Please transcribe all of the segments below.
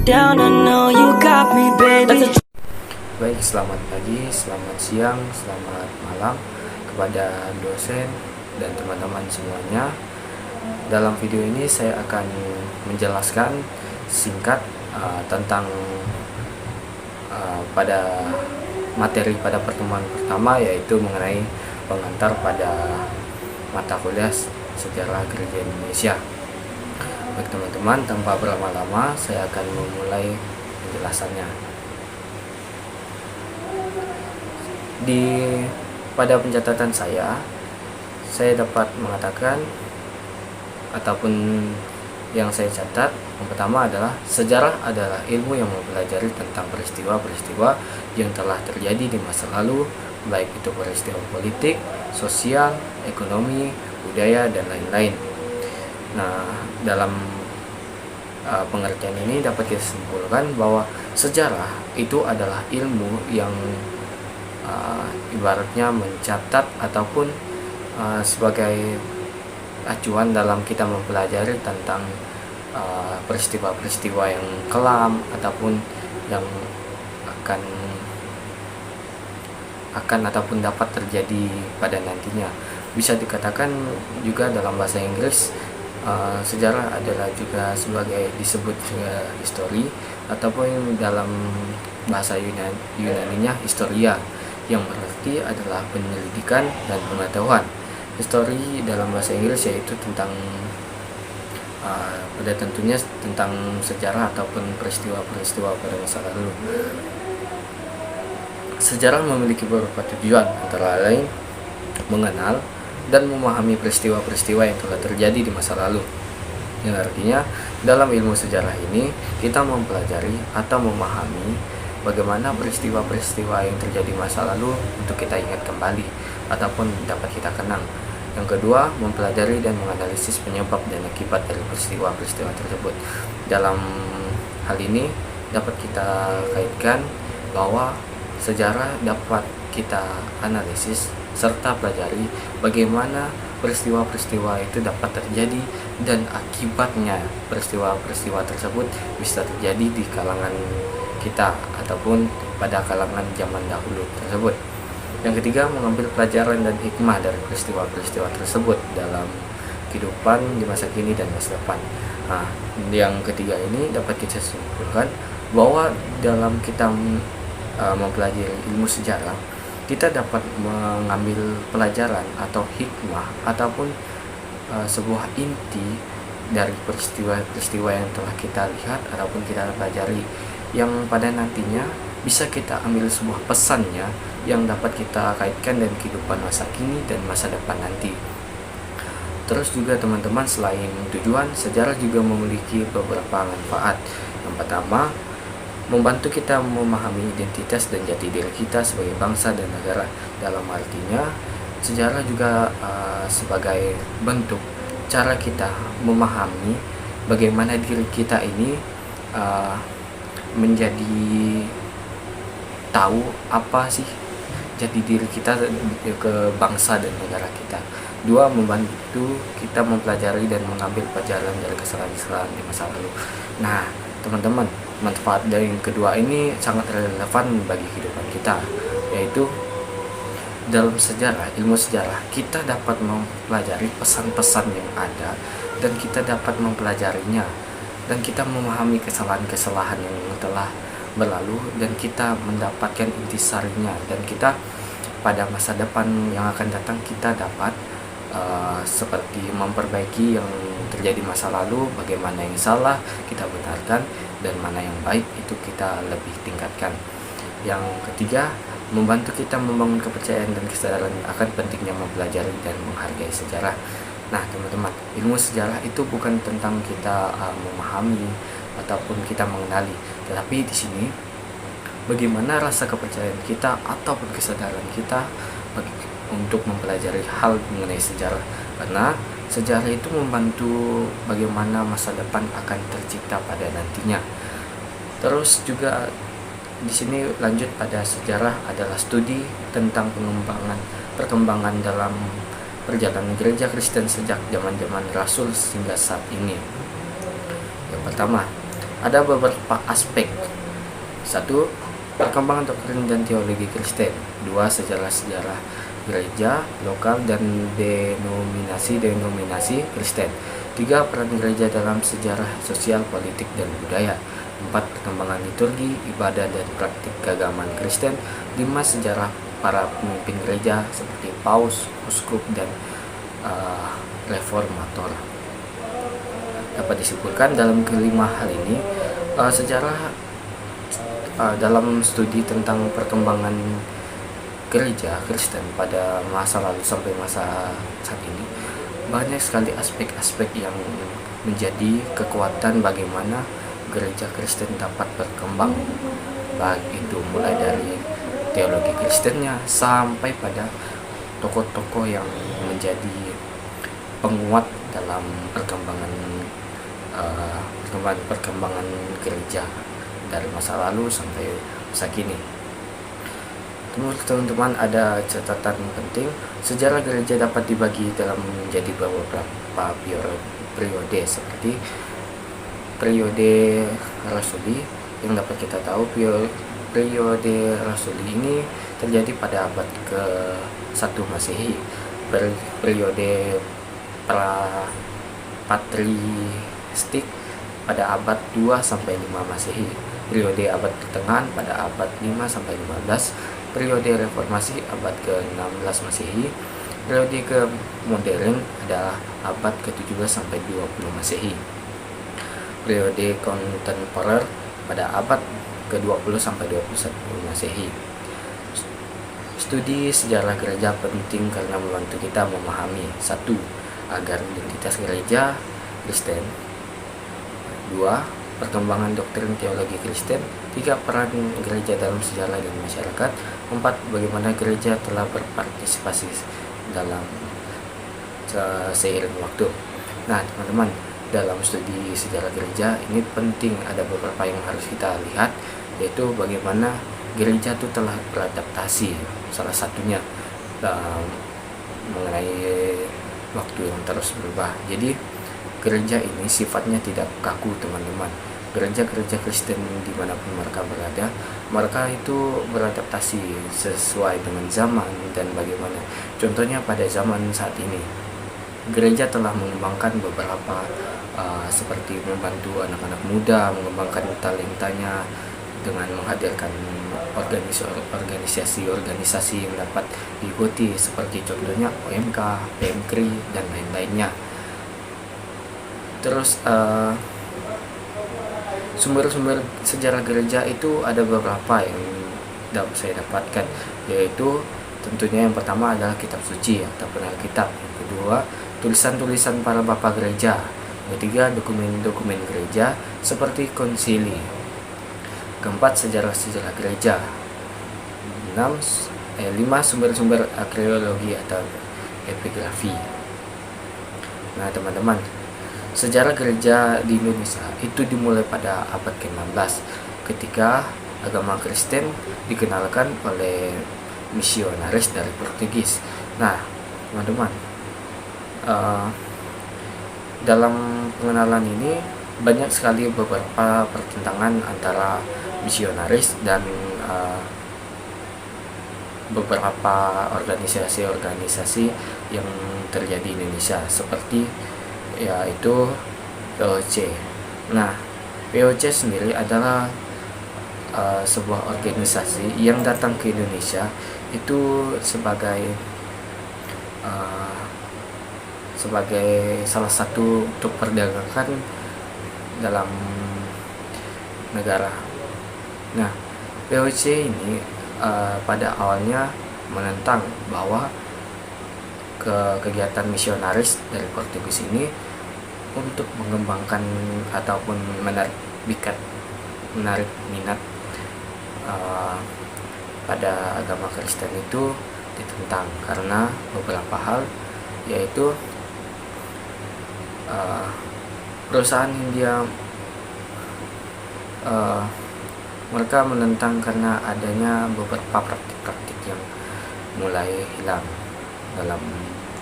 down, I know you got me, baby. Baik, selamat pagi, selamat siang, selamat malam kepada dosen dan teman-teman semuanya. Dalam video ini saya akan menjelaskan singkat tentang pada materi pada pertemuan pertama, yaitu mengenai pengantar pada mata kuliah Sejarah Gereja Indonesia. Baik teman-teman, tanpa berlama-lama saya akan memulai penjelasannya. Pada pencatatan saya dapat mengatakan ataupun yang saya catat, yang pertama adalah sejarah adalah ilmu yang mempelajari tentang peristiwa-peristiwa yang telah terjadi di masa lalu, baik itu peristiwa politik, sosial, ekonomi, budaya, dan lain-lain. Nah, dalam pengertian ini dapat kita simpulkan bahwa sejarah itu adalah ilmu yang ibaratnya mencatat ataupun sebagai acuan dalam kita mempelajari tentang peristiwa-peristiwa yang kelam ataupun yang akan ataupun dapat terjadi pada nantinya. Bisa dikatakan juga dalam bahasa Inggris sejarah adalah juga disebut juga history, ataupun dalam bahasa Yunaninya historia, yang berarti adalah penyelidikan dan pengetahuan. History dalam bahasa Inggris yaitu tentang pada tentunya tentang sejarah ataupun peristiwa-peristiwa pada masa lalu. Sejarah memiliki beberapa tujuan, antara lain mengenal dan memahami peristiwa-peristiwa yang telah terjadi di masa lalu. Yang artinya dalam ilmu sejarah ini kita mempelajari atau memahami bagaimana peristiwa-peristiwa yang terjadi masa lalu untuk kita ingat kembali ataupun dapat kita kenang. Yang kedua, mempelajari dan menganalisis penyebab dan akibat dari peristiwa-peristiwa tersebut. Dalam hal ini dapat kita kaitkan bahwa sejarah dapat kita analisis serta pelajari bagaimana peristiwa-peristiwa itu dapat terjadi dan akibatnya peristiwa-peristiwa tersebut bisa terjadi di kalangan kita ataupun pada kalangan zaman dahulu tersebut. Yang ketiga, mengambil pelajaran dan hikmah dari peristiwa-peristiwa tersebut dalam kehidupan di masa kini dan masa depan. Nah, yang ketiga ini dapat kita simpulkan bahwa dalam kita mempelajari ilmu sejarah, kita dapat mengambil pelajaran atau hikmah ataupun sebuah inti dari peristiwa-peristiwa yang telah kita lihat ataupun kita pelajari, yang pada nantinya bisa kita ambil sebuah pesannya yang dapat kita kaitkan dengan kehidupan masa kini dan masa depan nanti. Terus juga teman-teman, selain tujuan, sejarah juga memiliki beberapa manfaat. Yang pertama, membantu kita memahami identitas dan jati diri kita sebagai bangsa dan negara. Dalam artinya, sejarah juga sebagai bentuk cara kita memahami bagaimana diri kita ini menjadi tahu apa sih jati diri kita ke bangsa dan negara kita. Dua, membantu kita mempelajari dan mengambil pelajaran dari kesalahan-kesalahan di masa lalu. Nah, teman-teman, manfaat dari yang kedua ini sangat relevan bagi kehidupan kita, yaitu dalam sejarah, ilmu sejarah, kita dapat mempelajari pesan-pesan yang ada dan kita dapat mempelajarinya, dan kita memahami kesalahan-kesalahan yang telah berlalu dan kita mendapatkan intisarinya, dan kita pada masa depan yang akan datang kita dapat seperti memperbaiki yang terjadi masa lalu, bagaimana yang salah kita benarkan dan mana yang baik itu kita lebih tingkatkan. Yang ketiga, membantu kita membangun kepercayaan dan kesadaran akan pentingnya mempelajari dan menghargai sejarah. Nah teman-teman, ilmu sejarah itu bukan tentang kita memahami ataupun kita mengenali, tetapi di sini bagaimana rasa kepercayaan kita ataupun kesadaran kita untuk mempelajari hal mengenai sejarah, karena sejarah itu membantu bagaimana masa depan akan tercipta pada nantinya. Terus juga di sini lanjut pada sejarah adalah studi tentang perkembangan dalam perjalanan gereja Kristen sejak zaman-zaman Rasul hingga saat ini. Yang pertama ada beberapa aspek. Satu, perkembangan doktrin dan teologi Kristen. Dua, sejarah-sejarah gereja lokal dan denominasi Kristen. Tiga, peran gereja dalam sejarah sosial, politik, dan budaya. Empat, perkembangan liturgi, ibadah, dan praktik keagamaan Kristen. Lima, sejarah para pemimpin gereja seperti paus, uskup, dan reformator. Dapat disimpulkan dalam kelima hal ini, sejarah dalam studi tentang perkembangan gereja Kristen pada masa lalu sampai masa saat ini, banyak sekali aspek-aspek yang menjadi kekuatan bagaimana gereja Kristen dapat berkembang, baik itu mulai dari teologi Kristennya sampai pada tokoh-tokoh yang menjadi penguat dalam perkembangan gereja dari masa lalu sampai masa kini. Teman-teman, ada catatan penting. Sejarah gereja dapat dibagi dalam menjadi beberapa periode, seperti periode Rasuli yang dapat kita tahu. Periode Rasuli ini terjadi pada abad ke-1 Masehi. Periode patristik pada abad 2 sampai 5 Masehi. Periode abad pertengahan pada abad 5 sampai 15. Periode reformasi abad ke-16 Masehi. Periode ke-modern adalah abad ke-17 sampai 20 Masehi. Periode kontemporer pada abad ke-20 sampai 21 Masehi. Studi sejarah gereja penting karena membantu kita memahami: 1. Agar identitas gereja Kristen. 2. Perkembangan doktrin teologi Kristen. 3. Peran gereja dalam sejarah dan masyarakat. 4. Bagaimana gereja telah berpartisipasi dalam seiring waktu. Nah, teman-teman, dalam studi sejarah gereja ini penting, ada beberapa yang harus kita lihat, yaitu bagaimana gereja itu telah beradaptasi. Salah satunya mengenai waktu yang terus berubah. Jadi gereja ini sifatnya tidak kaku, teman-teman. Gereja-gereja Kristen dimanapun mereka berada, mereka itu beradaptasi sesuai dengan zaman dan bagaimana. Contohnya pada zaman saat ini, gereja telah mengembangkan beberapa seperti membantu anak-anak muda, mengembangkan talentanya dengan menghadirkan organisasi yang dapat diikuti, seperti contohnya OMK, PMKRI, dan lain-lainnya. Terus sumber-sumber sejarah gereja itu ada beberapa yang saya dapatkan, yaitu tentunya yang pertama adalah kitab suci ataupun Alkitab. Yang kedua, tulisan-tulisan para bapak gereja. Yang ketiga, dokumen-dokumen gereja seperti konsili. Keempat, sejarah-sejarah gereja. 5. Sumber-sumber arkeologi atau epigrafi. Nah, teman-teman, sejarah gereja di Indonesia itu dimulai pada abad ke-16 ketika agama Kristen dikenalkan oleh misionaris dari Portugis. Nah, teman-teman, dalam pengenalan ini banyak sekali beberapa pertentangan antara misionaris dan beberapa organisasi-organisasi yang terjadi di Indonesia, seperti yaitu POC. Nah, POC sendiri adalah sebuah organisasi yang datang ke Indonesia itu sebagai salah satu untuk perdagangan dalam negara. Nah, POC ini pada awalnya menentang bahwa kegiatan misionaris dari Portugis ini untuk mengembangkan ataupun menarik minat pada agama Kristen itu ditentang karena beberapa hal, yaitu perusahaan India mereka menentang karena adanya beberapa praktik-praktik yang mulai hilang dalam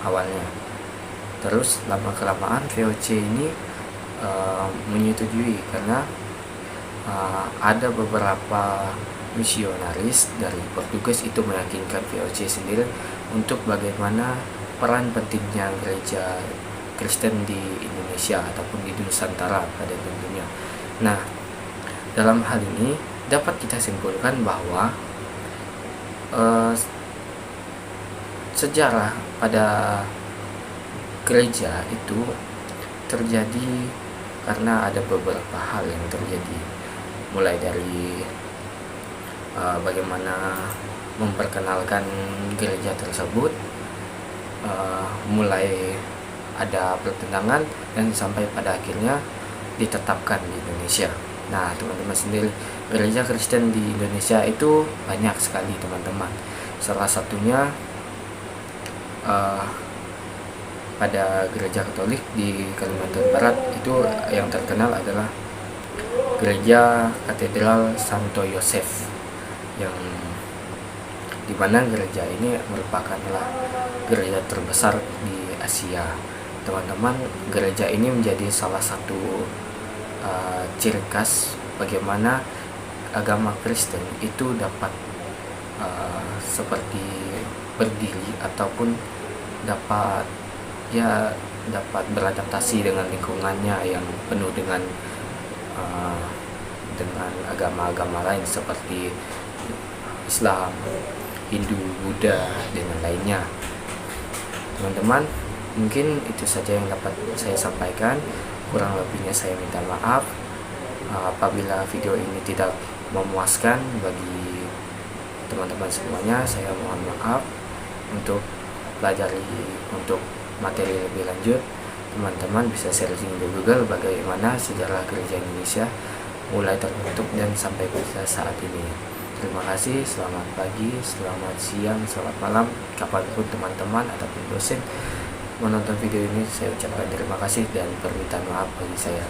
awalnya. Terus lama-kelamaan VOC ini menyetujui karena ada beberapa misionaris dari Portugis itu meyakinkan VOC sendiri untuk bagaimana peran pentingnya gereja Kristen di Indonesia ataupun di Nusantara pada tentunya. Nah, dalam hal ini dapat kita simpulkan bahwa sejarah pada gereja itu terjadi karena ada beberapa hal yang terjadi, mulai dari bagaimana memperkenalkan gereja tersebut, mulai ada pertentangan dan sampai pada akhirnya ditetapkan di Indonesia. Nah, teman-teman sendiri, gereja Kristen di Indonesia itu banyak sekali, teman-teman. Salah satunya pada gereja Katolik di Kalimantan Barat itu yang terkenal adalah gereja Katedral Santo Yosef, yang dimana gereja ini merupakanlah gereja terbesar di Asia. Teman-teman, gereja ini menjadi salah satu ciri khas bagaimana agama Kristen itu dapat seperti berdiri ataupun dapat beradaptasi dengan lingkungannya yang penuh dengan agama-agama lain seperti Islam, Hindu, Buddha, dan lainnya. Teman-teman, mungkin itu saja yang dapat saya sampaikan. Kurang lebihnya saya minta maaf apabila video ini tidak memuaskan bagi teman-teman semuanya. Saya mohon maaf. Untuk pelajari untuk materi lebih lanjut, teman-teman bisa searching di Google bagaimana sejarah gereja Indonesia mulai terbentuk dan sampai pada saat ini. Terima kasih, selamat pagi, selamat siang, selamat malam, kapanpun teman-teman ataupun dosen menonton video ini. Saya ucapkan terima kasih dan permintaan maaf bagi saya.